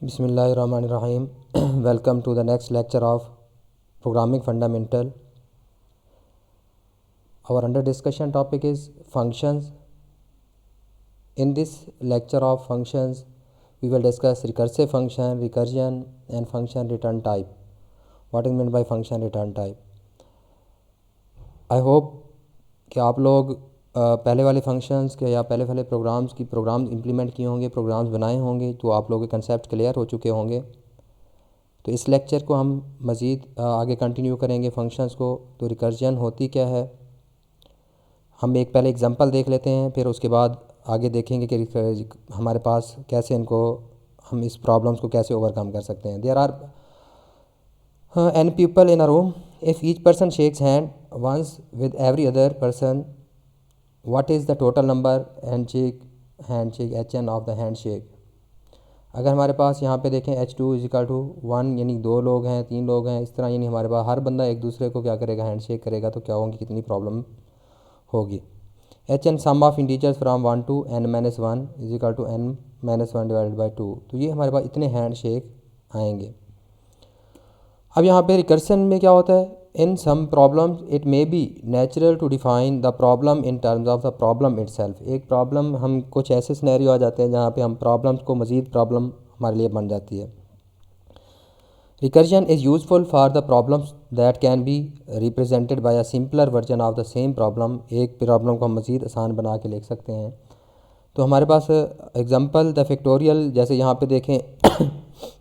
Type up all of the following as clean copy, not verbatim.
Bismillahirrahmanirrahim. Welcome to the next lecture of Programming Fundamental. Our under discussion topic is functions. In this lecture of functions, we will discuss recursive function, recursion and function return type. What is meant by function return type? I hope कि आप लोग पहले वाले functions के या पहले वाले programmes implement किए होंगे, प्रोग्राम्स बनाए होंगे, तो आप लोगों के कंसेप्ट क्लियर हो चुके होंगे। तो इस लेक्चर को हम मज़ीद आगे कंटिन्यू करेंगे फंक्शंस को। तो रिकर्जन होती क्या है, हम एक पहले एग्जांपल देख लेते हैं, फिर उसके बाद आगे देखेंगे कि हमारे पास कैसे हम इस प्रॉब्लम्स को कैसे ओवरकम कर सकते हैं। There are n people in a room. If each person shakes hand once with every other person, what is the total number handshake hn of the handshake? अगर हमारे पास यहाँ पे देखें h2 = 1 यानी 2 लोग हैं, 3 लोग हैं, इस तरह यानी हमारे पास हर बंदा एक दूसरे को क्या करेगा, हैंडशेक करेगा, तो क्या होंगी, कितनी प्रॉब्लम होगी। hn sum of integers from 1 to n - 1 = n - 1 / 2। तो ये हमारे पास इतने हैंडशेक आएंगे। अब यहाँ पे रिकर्सन में क्या होता है, in some problems it may be natural to define the problem in terms of the problem itself. एक प्रॉब्लम, हम कुछ ऐसे सिनेरियो आ जाते हैं जहाँ पे हम प्रॉब्लम्स को मज़ीद प्रॉब्लम हमारे लिए बन जाती है। Recursion is useful for the problems that can be represented by a simpler version of the same problem. एक प्रॉब्लम को हम मज़ीद आसान बना के लिख सकते हैं। तो हमारे पास एग्जांपल द फैक्टोरियल, जैसे यहाँ पे देखें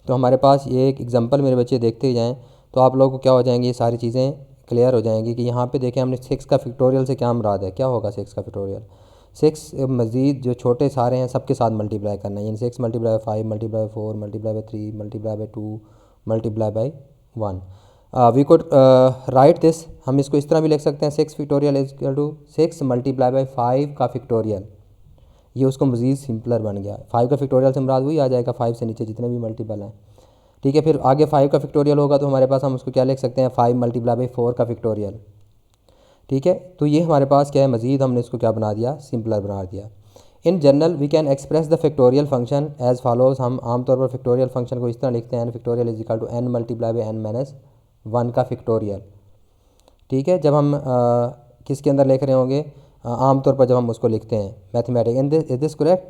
तो हमारे पास ये एक एग्जांपल मेरे बच्चे देखते जाएं तो आप लोगों को क्या हो जाएंगी, ये सारी चीज़ें क्लियर हो जाएंगी कि यहाँ पे देखें हमने 6 का फैक्टोरियल से क्या मुराद है, क्या होगा 6 का फैक्टोरियल। 6 मज़ीद जो छोटे सारे हैं सबके साथ मल्टीप्लाई करना है, यानी 6 × 5 × 4 × 3 × 2 × 1। वी कुड राइट दिस, हम इसको इस तरह भी लिख सकते हैं 6 फैक्टोरियल = 6 × 5 का फैक्टोरियल। ये उसको मज़ीद सिंपलर बन गया। 5 का फैक्टोरियल से मुराद वही आ जाएगा 5 से नीचे जितने भी मल्टीपल हैं, ठीक है। फिर आगे 5 का फैक्टोरियल होगा तो हमारे पास हम उसको क्या लिख सकते हैं, 5 × 4 का फैक्टोरियल, ठीक है। तो ये हमारे पास क्या है, मज़ीद हमने इसको क्या बना दिया, सिंपलर बना दिया। In general we can express the factorial function as follows. हम आमतौर पर फैक्टोरियल फंक्शन को इस तरह लिखते हैं, n फैक्टोरियल = n × n - 1 का फैक्टोरियल, ठीक है। जब हम किसके अंदर लिख रहे होंगे, आमतौर पर जब हम उसको लिखते हैं मैथमेटिक, इन दिस करेक्ट,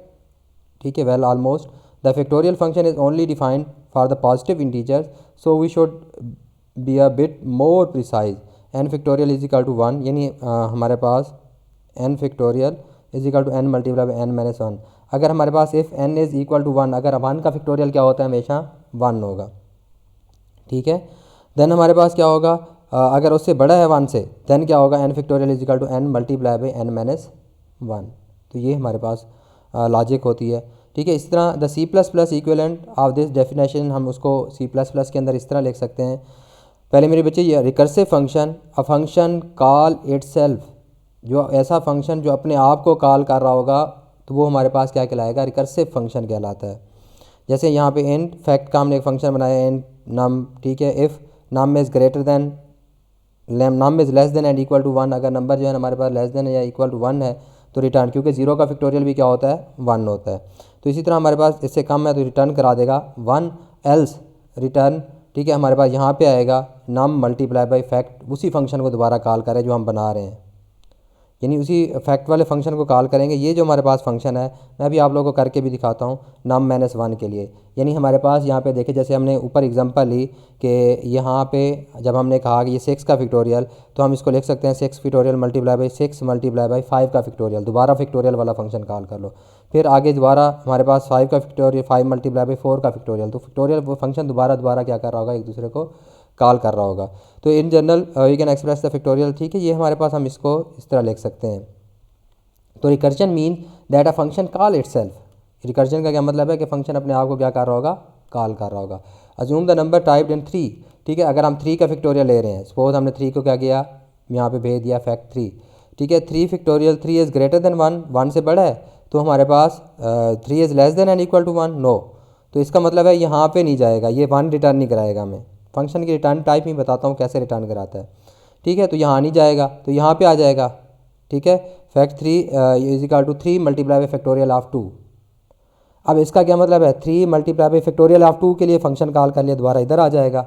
ठीक है। Well almost the factorial function is only defined for the positive integers, so we should be a bit more precise. n factorial = 1 यानी हमारे पास n फैक्टोरियल = n × n - 1। अगर हमारे पास इफ़ n = 1, अगर 1 का factorial क्या होता है, हमेशा 1 होगा, ठीक है। देन हमारे पास क्या होगा, अगर उससे बड़ा है 1 से, देन क्या होगा, n फैक्टोरियल = n × n - 1। तो ये हमारे पास लॉजिक होती है, ठीक है। इस तरह the C++ equivalent of this definition, हम उसको C++ के अंदर इस तरह लिख सकते हैं। पहले मेरे बच्चे, ये recursive function, a function call itself, जो ऐसा फंक्शन जो अपने आप को कॉल कर रहा होगा, तो वो हमारे पास क्या कहलाएगा, रिकर्सिव फंक्शन कहलाता है। जैसे यहाँ पे इंट फैक्ट का हमने एक फंक्शन बनाया, इंट नम, ठीक है। If num is greater than num is less than and equal to 1, अगर नंबर जो है हमारे पास लेस देन या इक्वल टू 1 है तो रिटर्न, क्योंकि 0 का फैक्टोरियल भी क्या होता है, 1 होता है। तो इसी तरह हमारे पास इससे कम है तो रिटर्न करा देगा 1 एल्स रिटर्न, ठीक है। हमारे पास यहाँ पे आएगा नम × फैक्ट, उसी फंक्शन को दोबारा कॉल करें जो हम बना रहे हैं, यानी उसी फैक्ट वाले फंक्शन को कॉल करेंगे। ये जो हमारे पास फंक्शन है, मैं भी आप लोगों को करके भी दिखाता हूँ नम - 1 के लिए। यानी हमारे पास यहाँ पे देखें, जैसे हमने ऊपर एग्जांपल ली कि यहाँ पे जब हमने कहा कि ये 6 का फैक्टोरियल, तो हम इसको लिख सकते हैं 6 फैक्टोरियल × 6 × 5 का फैक्टोरियल। दोबारा फैक्टोरियल वाला फंक्शन कॉल कर लो। फिर आगे दोबारा हमारे पास 5 का फैक्टोरियल, 5 × 4 का फैक्टोरियल। तो फैक्टोरियल वो फंक्शन दोबारा क्या कर रहा होगा, एक दूसरे को कॉल कर रहा होगा। तो in general we can express the factorial, ठीक है। ये हमारे पास, हम इसको इस तरह लिख सकते हैं। तो recursion mean that a function call itself. Recursion का क्या मतलब है कि फंक्शन अपने आप को क्या कर रहा होगा, कॉल कर रहा होगा। अज्यूम द नंबर टाइप्ड इन 3, ठीक है। अगर हम 3 का फैक्टोरियल ले रहे हैं, सपोज हमने 3 को क्या किया, यहाँ पे भेज दिया फैक्ट 3, ठीक है। 3 फैक्टोरियल 3 इज़ ग्रेटर देन 1, 1 से बड़ा है, तो हमारे पास 3 is less than and equal to 1, no. तो इसका मतलब है यहाँ पे नहीं जाएगा, ये 1 रिटर्न नहीं कराएगा हमें। फंक्शन की रिटर्न टाइप ही बताता हूँ कैसे रिटर्न कराता है, ठीक है। तो यहाँ नहीं जाएगा, तो यहाँ पे आ जाएगा, ठीक है। Fact 3 = 3 × factorial of 2। अब इसका क्या मतलब है, 3 मल्टीप्लाई बाई फैक्टोरियल ऑफ 2 के लिए फंक्शन कॉल कर लिया, दोबारा इधर आ जाएगा।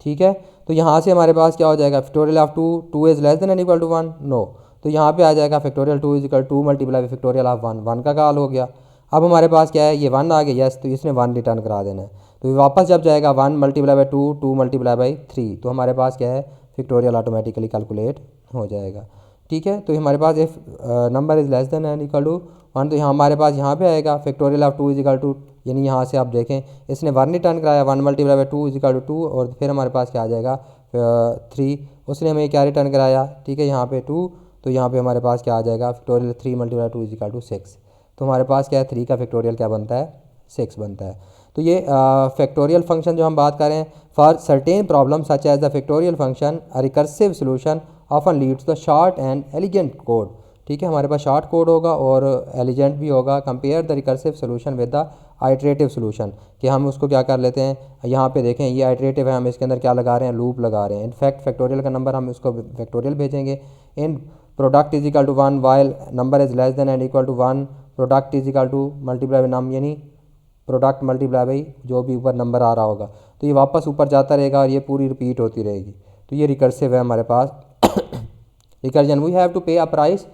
ठीक है, तो यहाँ से हमारे पास क्या हो जाएगा, factorial of 2 is less than and equal to 1, no, तो यहाँ पे आ जाएगा factorial 2 is equal 2 multiply by factorial of 1 का कॉल हो गया। अब हमारे पास क्या है, ये 1 आ गया, यस, तो इसने 1 रिटर्न करा देना है, तो वापस जब जाएगा 1 मल्टीप्लाई बाई 2 मल्टीप्लाई बाई 3, तो हमारे पास क्या है, फैक्टोरियल ऑटोमेटिकली कैलकुलेट हो जाएगा। ठीक है, तो हमारे पास if number is less than and equal to 1, तो यहाँ हमारे पास यहाँ पे आएगा factorial of 2 is equal to, यानी यहाँ से आप देखें इसने 1 रिटर्न कराया, 1 multiply by 2 is equal to 2, और फिर हमारे पास क्या आ जाएगा 3, उसने हमें क्या रिटर्न कराया, ठीक है, यहाँ पे 2, तो यहाँ पे हमारे पास क्या आ जाएगा, factorial 3 multiply 2 is equal to 6, तो हमारे पास क्या है, 3 का फैक्टोरियल क्या बनता है, 6 बनता है। तो ये फैक्टोरियल फंक्शन जो हम बात कर रहे हैं, for certain problem such as the factorial function a recursive solution often leads the short and elegant code. ठीक है, हमारे पास शॉर्ट कोड होगा और एलिजेंट भी होगा। Compare the recursive solution with the iterative solution, कि हम उसको क्या कर लेते हैं, यहाँ पे देखें ये आइट्रेटिव है, हम इसके अंदर क्या लगा रहे हैं, लूप लगा रहे हैं। इनफैक्ट फैक्टोरियल का नंबर हम उसको फैक्टोरियल भेजेंगे। In product is equal to 1 while number is less than and equal to 1, product is equal to multiply by num, यानी प्रोडक्ट मल्टीप्लाई बाई जो भी ऊपर नंबर आ रहा होगा, तो ये वापस ऊपर जाता रहेगा और ये पूरी रिपीट होती रहेगी। तो ये रिकर्सिव है हमारे पास। रिकर्जन, वी हैव टू पे अ प्राइस,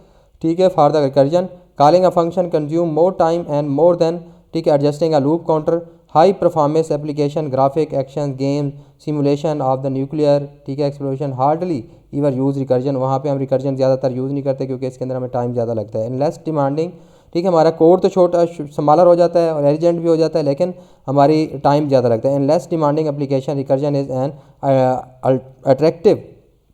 ठीक है, for the recursion, calling a function consume more time and more than, ठीक है, adjusting a loop counter, high performance application, graphic action, game, simulation of the nuclear, ठीक है, exploration, hardly इवर use recursion, वहाँ पे हम recursion ज़्यादातर use नहीं करते क्योंकि इसके अंदर हमें टाइम ज़्यादा लगता है। इन लेस डिमांडिंग, ठीक है, हमारा कोड तो छोटा स्मॉलर हो जाता है और एलिजेंट भी हो जाता है, लेकिन हमारी टाइम ज़्यादा लगता है। In less demanding application recursion is an attractive,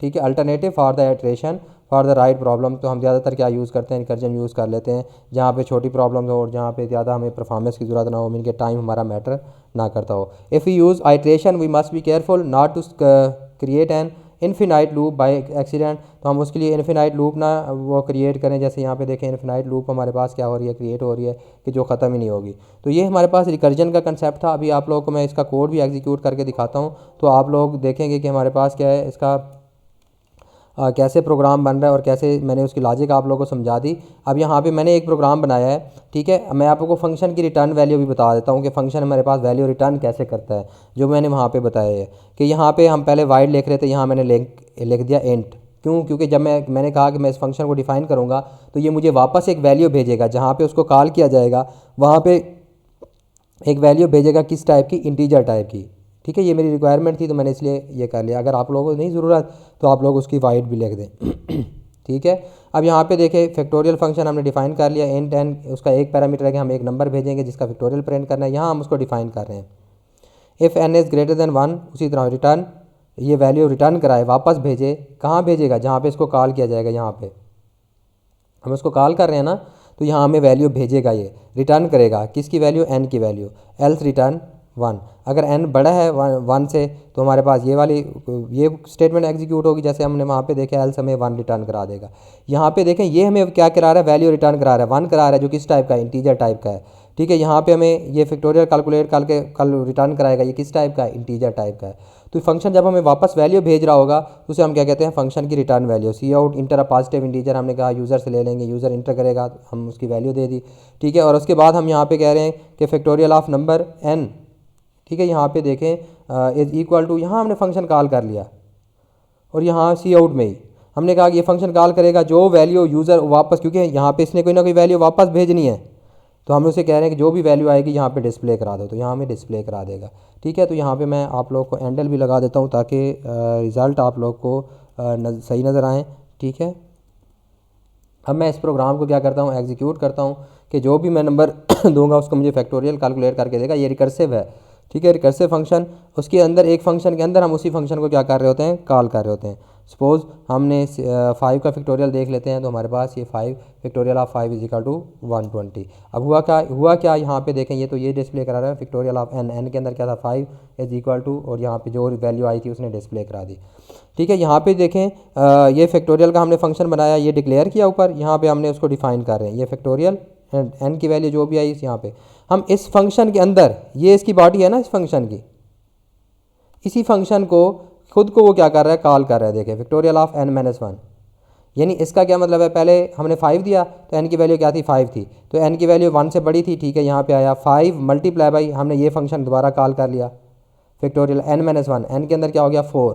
ठीक है, alternative for the iteration for the right problem, तो हम ज़्यादातर क्या यूज़ करते हैं, रिकर्जन यूज़ कर लेते हैं जहाँ पे छोटी प्रॉब्लम हो और जहाँ पे ज़्यादा हमें परफॉर्मेंस की ज़रूरत ना हो, मीन के टाइम हमारा मैटर ना करता हो। If you use iteration we must be careful not to create an infinite loop by accident, तो हम उसके लिए इन्फिनाइट लूप ना वो क्रिएट करें। जैसे यहाँ पे देखें इन्फिनाइट लूप हमारे पास क्या हो रही है, क्रिएट हो रही है कि जो ख़त्म ही नहीं होगी। तो ये हमारे पास रिकर्जन का कंसेप्ट था। अभी आप लोगों को मैं इसका कोड भी एग्जीक्यूट करके दिखाता हूँ, तो आप लोग देखेंगे कि हमारे पास क्या है, इसका कैसे प्रोग्राम बन रहा है और कैसे मैंने उसकी लॉजिक आप लोगों को समझा दी। अब यहाँ पे मैंने एक प्रोग्राम बनाया है, ठीक है, मैं आप लोगों को फंक्शन की रिटर्न वैल्यू भी बता देता हूँ कि फंक्शन हमारे पास वैल्यू रिटर्न कैसे करता है, जो मैंने वहाँ पे बताया है। कि यहाँ पे हम पहले वाइड लिख रहे थे, यहाँ मैंने लिख दिया इंट, क्यों, क्योंकि जब मैंने कहा कि मैं इस फंक्शन को डिफ़ाइन करूँगा तो ये मुझे वापस एक वैल्यू भेजेगा, जहाँ पर उसको कॉल किया जाएगा वहाँ पर एक वैल्यू भेजेगा, किस टाइप की, इंटीजर टाइप की। ठीक है, ये मेरी रिक्वायरमेंट थी तो मैंने इसलिए ये कर लिया। अगर आप लोगों को नहीं ज़रूरत तो आप लोग उसकी वाइड भी लिख दें। ठीक है, अब यहाँ पे देखें फैक्टोरियल फंक्शन हमने डिफ़ाइन कर लिया, इंट एन, उसका एक पैरामीटर है कि हम एक नंबर भेजेंगे जिसका फैक्टोरियल प्रिंट करना है, यहाँ हम उसको डिफ़ाइन कर रहे हैं। If n is greater than 1, उसी तरह रिटर्न, ये वैल्यू रिटर्न कराए, वापस भेजे, कहाँ भेजेगा, जहाँ पे इसको कॉल किया जाएगा, यहाँ पे हम उसको कॉल कर रहे हैं ना, तो यहाँ हमें वैल्यू भेजेगा, ये रिटर्न करेगा किसकी वैल्यू, एन की वैल्यू, एल्स रिटर्न 1। अगर n बड़ा है 1 से तो हमारे पास ये स्टेटमेंट एग्जीक्यूट होगी, जैसे हमने वहाँ पे देखा एल्स हमें 1 रिटर्न करा देगा। यहाँ पे देखें ये हमें क्या करा रहा है, वैल्यू रिटर्न करा रहा है, 1 करा रहा है, जो किस टाइप का है, इंटीजर टाइप का है। ठीक है, यहाँ पे हमें ये फैक्टोरियल कैलकुलेट करके कल रिटर्न कराएगा, ये किस टाइप का है, इंटीजर टाइप का है। तो फंक्शन जब हमें वापस वैल्यू भेज रहा होगा तो उसे हम क्या कहते हैं, फंक्शन की return value. Cout enter a positive integer, हमने कहा यूज़र से ले लेंगे, यूज़र इंटर करेगा, हम उसकी वैल्यू दे दी। ठीक है, और उसके बाद हम यहाँ पे कह रहे हैं कि फैक्टोरियल ऑफ नंबर n, ठीक है, यहाँ पे देखें इज़ इक्वल टू, यहाँ हमने फंक्शन कॉल कर लिया और यहाँ सी आउट में ही हमने कहा कि ये फंक्शन कॉल करेगा जो वैल्यू यूज़र वापस, क्योंकि यहाँ पे इसने कोई ना कोई वैल्यू वापस भेजनी है, तो हम उसे कह रहे हैं कि जो भी वैल्यू आएगी यहाँ पे डिस्प्ले करा दो, तो यहाँ हमें डिस्प्ले करा देगा। ठीक है, तो यहाँ पे मैं आप लोग को एंडल भी लगा देता हूँ ताकि रिज़ल्ट आप लोग को सही नज़र आएँ। ठीक है, अब मैं इस प्रोग्राम को क्या करता हूँ, एग्जीक्यूट करता हूँ कि जो भी मैं नंबर दूंगा उसको मुझे फैक्टोरियल कैलकुलेट करके देगा। ये रिकर्सिव है, ठीक है, रिकर्सिव फंक्शन, उसके अंदर एक फंक्शन के अंदर हम उसी फंक्शन को क्या कर रहे होते हैं, कॉल कर रहे होते हैं। सपोज़ हमने 5 का फैक्टोरियल देख लेते हैं, तो हमारे पास ये 5 factorial of 5 is equal to 120। अब हुआ क्या यहाँ पे देखें, ये तो ये डिस्प्ले करा रहा है फैक्टोरियल ऑफ n के अंदर क्या था, 5 इज इक्वल टू, और यहाँ पे जो वैल्यू आई थी उसने डिस्प्ले करा दी। ठीक है, यहाँ पे देखें ये फैक्टोरियल का हमने फंक्शन बनाया, ये डिक्लेयर किया ऊपर, यहाँ पे हमने उसको डिफाइन कर रहे हैं, ये फैक्टोरियल n की वैल्यू जो भी आई यहाँ पे हम इस फंक्शन के अंदर, ये इसकी बॉडी है ना इस फंक्शन की, इसी फंक्शन को खुद को वो क्या कर रहा है, कॉल कर रहा है। देखिए फैक्टोरियल ऑफ n-1, यानी इसका क्या मतलब है, पहले हमने 5 दिया तो n की वैल्यू क्या थी, 5 थी, तो n की वैल्यू 1 से बड़ी थी, ठीक है। यहाँ पे आया 5 मल्टीप्लाई बाई, हमने ये फंक्शन दोबारा कॉल कर लिया फैक्टोरियल n-1, n के अंदर क्या हो गया 4,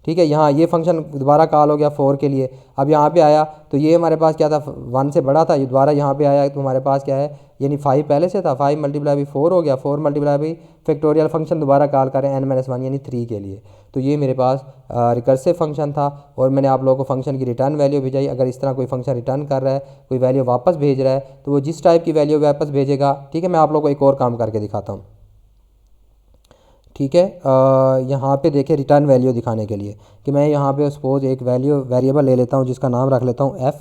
ठीक है। यहाँ ये फंक्शन दोबारा कॉल हो गया 4 के लिए। अब यहाँ पे आया तो ये हमारे पास क्या था, 1 से बड़ा था, ये दोबारा यहाँ पे आया तो हमारे पास क्या है, यानी 5 पहले से था, 5 मल्टीप्लाई बाई 4 हो गया, 4 मल्टीप्लाई बाई फैक्टोरियल फंक्शन दोबारा कॉल करें n-1 यानी 3 के लिए। तो ये मेरे पास रिकर्सिव फंक्शन था और मैंने आप लोगों को फंक्शन की रिटर्न वैल्यू भेजाई। अगर इस तरह कोई फंक्शन रिटर्न कर रहा है, कोई वैल्यू वापस भेज रहा है, तो वो जिस टाइप की वैल्यू वापस भेजेगा, ठीक है। मैं आप लोगों को एक और काम करके दिखाता हूँ, ठीक है। यहाँ पे देखें रिटर्न वैल्यू दिखाने के लिए कि मैं यहाँ पे सपोज एक वेरिएबल ले लेता हूँ जिसका नाम रख लेता हूँ f,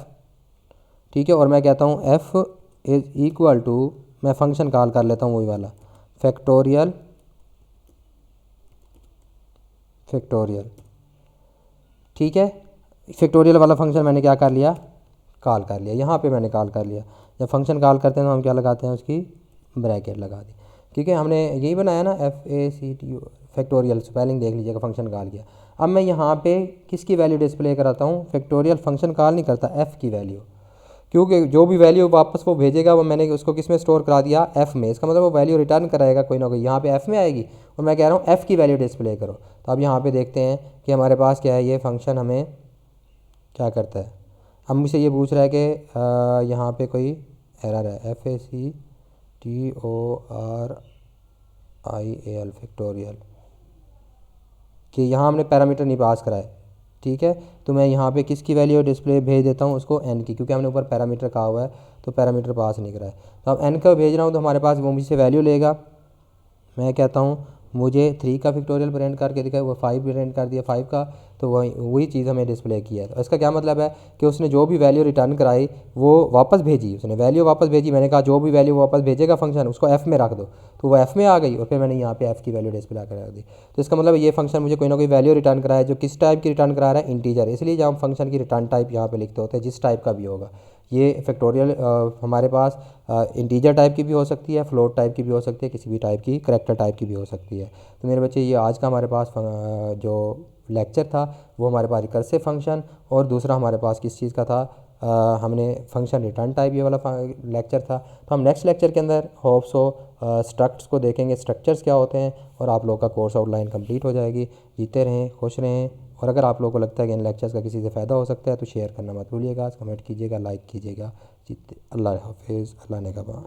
ठीक है। और मैं कहता हूँ f इज़ इक्वल टू, मैं फंक्शन कॉल कर लेता हूँ वही वाला फैक्टोरियल, ठीक है। फैक्टोरियल वाला फंक्शन मैंने क्या कर लिया, कॉल कर लिया। यहाँ पे मैंने कॉल कर लिया। जब फंक्शन कॉल करते हैं तो हम क्या लगाते हैं, उसकी ब्रैकेट लगा दी, ठीक है। हमने यही बनाया ना FACTO फैक्टोरियल, स्पेलिंग देख लीजिएगा, फंक्शन कॉल किया। अब मैं यहाँ पे किसकी वैल्यू डिस्प्ले कराता हूँ, फैक्टोरियल फंक्शन कॉल नहीं करता, f की वैल्यू, क्योंकि जो भी वैल्यू वापस वो भेजेगा वो मैंने उसको किस में स्टोर करा दिया, f में। इसका मतलब वो वैल्यू रिटर्न कराएगा कोई ना कोई, यहाँ पे f में आएगी और मैं कह रहा हूँ f की वैल्यू डिस्प्ले करो। तो अब यहाँ पे देखते हैं कि हमारे पास क्या है, ये फंक्शन हमें क्या करता है। अब मुझसे ये पूछ रहा है कि यहाँ पे कोई एरर है, FACTORIAL फैक्टोरियल, कि यहाँ हमने पैरामीटर नहीं पास कराए, ठीक है। तो मैं यहाँ पे किसकी वैल्यू डिस्प्ले भेज देता हूँ, उसको n की, क्योंकि हमने ऊपर पैरामीटर कहा हुआ है तो पैरामीटर पास नहीं कराए। तो अब n का भेज रहा हूँ तो हमारे पास वो मुझसे वैल्यू लेगा। मैं कहता हूँ मुझे 3 का फैक्टोरियल प्रिंट करके दिखाया, वो 5 प्रिंट कर दिया 5 का, तो वही चीज़ हमें डिस्प्ले की है। तो इसका क्या मतलब है कि उसने जो भी वैल्यू रिटर्न कराई वो वापस भेजी, उसने वैल्यू वापस भेजी। मैंने कहा जो भी वैल्यू वापस भेजेगा फंक्शन उसको f में रख दो, तो वो f में आ गई और फिर मैंने यहाँ पे f की वैल्यू डिस्प्ले करा दी। तो इसका मतलब ये फंक्शन मुझे कोई ना कोई वैल्यू रिटर्न कराए, जो किस टाइप की रिटर्न करा रहा है, इंटीजर। इसलिए जब हम फंक्शन की रिटर्न टाइप यहाँ पे लिखते होते हैं, जिस टाइप का भी होगा, ये फैक्टोरियल हमारे पास इंटीजर टाइप की भी हो सकती है, फ्लोट टाइप की भी हो सकती है, किसी भी टाइप की, करैक्टर टाइप की भी हो सकती है। तो मेरे बच्चे ये आज का हमारे पास जो लेक्चर था वो हमारे पास रिकर्सिव फंक्शन, और दूसरा हमारे पास किस चीज़ का था, हमने फंक्शन रिटर्न टाइप ये वाला लेक्चर था। तो हम नेक्स्ट लेक्चर के अंदर होप्स हो स्ट्रक्ट्स को देखेंगे, स्ट्रक्चर्स क्या होते हैं, और आप लोगों का कोर्स आउटलाइन कंप्लीट हो जाएगी। जीते रहें, खुश रहें, और अगर आप लोगों को लगता है कि इन लेक्चर्स का किसी से फ़ायदा हो सकता है तो शेयर करना मत भूलिएगा, कमेंट कीजिएगा, लाइक कीजिएगा। जीते, अल्लाह हाफिज़, अल्लाह ने कहा।